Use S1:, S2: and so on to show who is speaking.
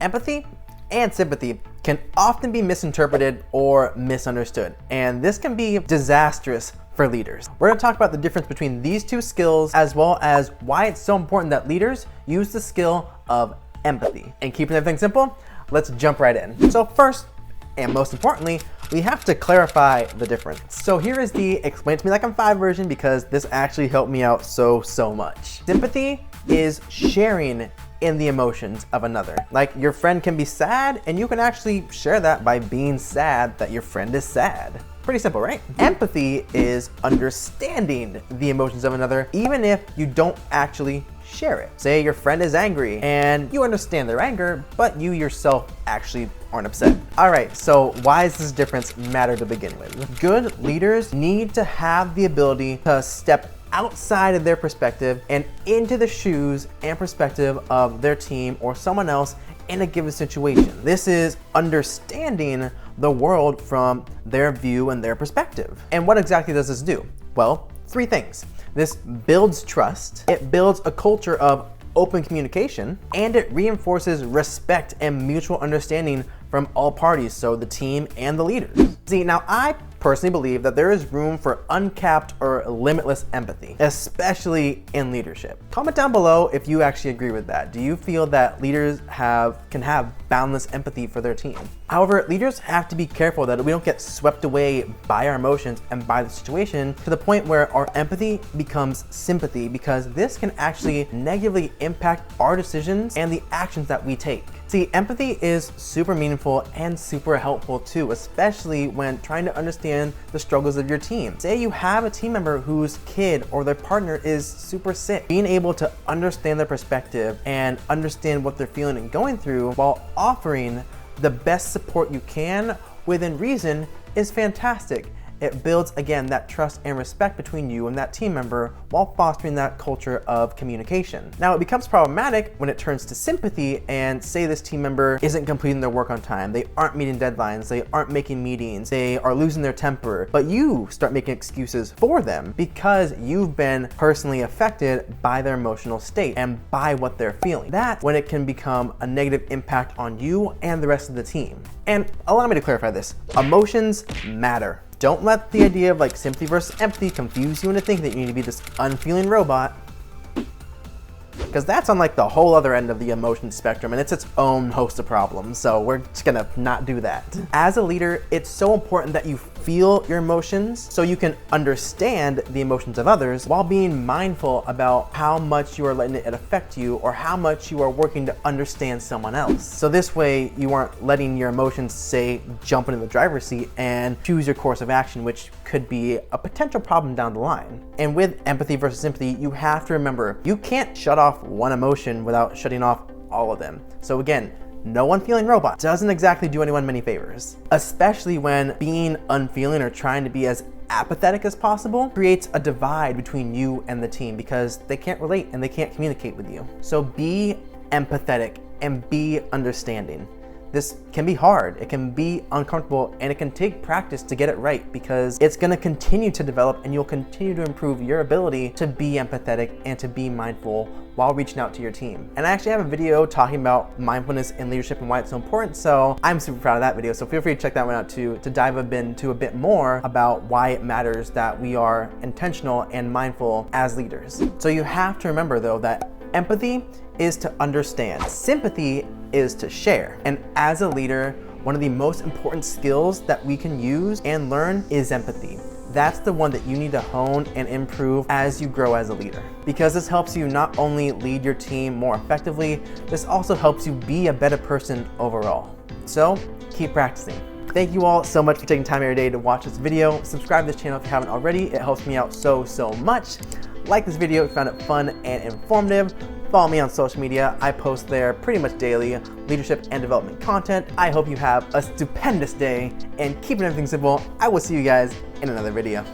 S1: Empathy and sympathy can often be misinterpreted or misunderstood, and this can be disastrous for leaders. We're going to talk about the difference between these two skills, as well as why it's so important that leaders use the skill of empathy. And keeping everything simple, let's jump right in. So first, and most importantly, we have to clarify the difference. So here is the Explain It to Me Like I'm 5 version, because this actually helped me out so much. Sympathy is sharing in the emotions of another. Like, your friend can be sad, and you can actually share that by being sad that your friend is sad. Pretty simple, right? Empathy is understanding the emotions of another, even if you don't actually share it. Say your friend is angry and you understand their anger, but you yourself actually aren't upset. All right, so why does this difference matter to begin with? Good leaders need to have the ability to step outside of their perspective and into the shoes and perspective of their team or someone else in a given situation. This is understanding the world from their view and their perspective. And what exactly does this do? Well, 3 things. This builds trust, it builds a culture of open communication, and it reinforces respect and mutual understanding from all parties, so the team and the leaders. See, now I personally believe that there is room for uncapped or limitless empathy, especially in leadership. Comment down below if you actually agree with that. Do you feel that leaders can have boundless empathy for their team? However, leaders have to be careful that we don't get swept away by our emotions and by the situation to the point where our empathy becomes sympathy, because this can actually negatively impact our decisions and the actions that we take. See, empathy is super meaningful and super helpful too, especially when trying to understand the struggles of your team. Say you have a team member whose kid or their partner is super sick. Being able to understand their perspective and understand what they're feeling and going through while offering the best support you can within reason is fantastic. It builds, again, that trust and respect between you and that team member while fostering that culture of communication. Now, it becomes problematic when it turns to sympathy and say this team member isn't completing their work on time, they aren't meeting deadlines, they aren't making meetings, they are losing their temper, but you start making excuses for them because you've been personally affected by their emotional state and by what they're feeling. That's when it can become a negative impact on you and the rest of the team. And allow me to clarify this. Emotions matter. Don't let the idea of like sympathy versus empathy confuse you into thinking that you need to be this unfeeling robot, because that's on like the whole other end of the emotion spectrum, and it's its own host of problems. So we're just gonna not do that. As a leader, it's so important that you feel your emotions so you can understand the emotions of others while being mindful about how much you are letting it affect you or how much you are working to understand someone else. So this way you aren't letting your emotions, say, jump into the driver's seat and choose your course of action, which could be a potential problem down the line. And with empathy versus sympathy, you have to remember, you can't shut off one emotion without shutting off all of them. So again, no unfeeling robot doesn't exactly do anyone many favors, especially when being unfeeling or trying to be as apathetic as possible creates a divide between you and the team because they can't relate and they can't communicate with you. So be empathetic and be understanding. This can be hard, it can be uncomfortable, and it can take practice to get it right because it's gonna continue to develop and you'll continue to improve your ability to be empathetic and to be mindful while reaching out to your team. And I actually have a video talking about mindfulness in leadership and why it's so important, so I'm super proud of that video. So feel free to check that one out too, to dive into a bit more about why it matters that we are intentional and mindful as leaders. So you have to remember though that empathy is to understand. Sympathy is to share. And as a leader, one of the most important skills that we can use and learn is empathy. That's the one that you need to hone and improve as you grow as a leader. Because this helps you not only lead your team more effectively, this also helps you be a better person overall. So keep practicing. Thank you all so much for taking time out of your day to watch this video. Subscribe to this channel if you haven't already. It helps me out so much. Like this video if you found it fun and informative. Follow me on social media. I post there pretty much daily leadership and development content. I hope you have a stupendous day, and keeping everything simple, I will see you guys in another video.